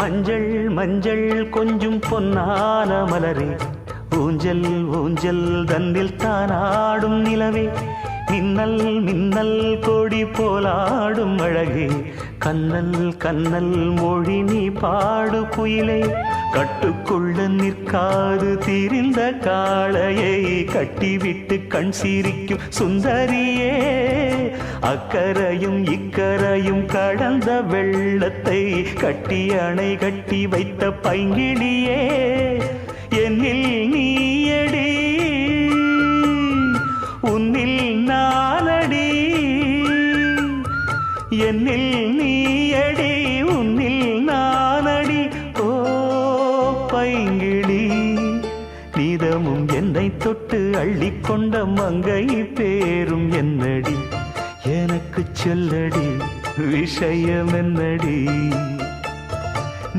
மஞ்சள் மஞ்சள் கொஞ்சம் பொன்னான மலரே, ஊஞ்சல் ஊஞ்சல் தன்னில் தானாடும் நிலவே, மின்னல் மின்னல் கொடி போலாடும் அழகே, கண்ணல் கண்ணல் மொழி நீ பாடு குயிலே, கட்டுக்குள்ள நிற்காது தீரிந்த காளையை கட்டிவிட்டு கண் சிரிக்கும் சுந்தரியே, அக்கரையும் இக்கரையும் கடந்த வெள்ளத்தை கட்டி அணை கட்டி வைத்த பைங்கிளியே, என்னில் நீயடி உன்னில் நானடி, என்னில் நீயடி உன்னில் நானடி. ஓ பைங்கிளி, நீதமும் என்னை தொட்டு அள்ளிக்கொண்ட மங்கை பேரும் என்னடி, எனக்கு சொல்லடி விஷயம் என்னடி.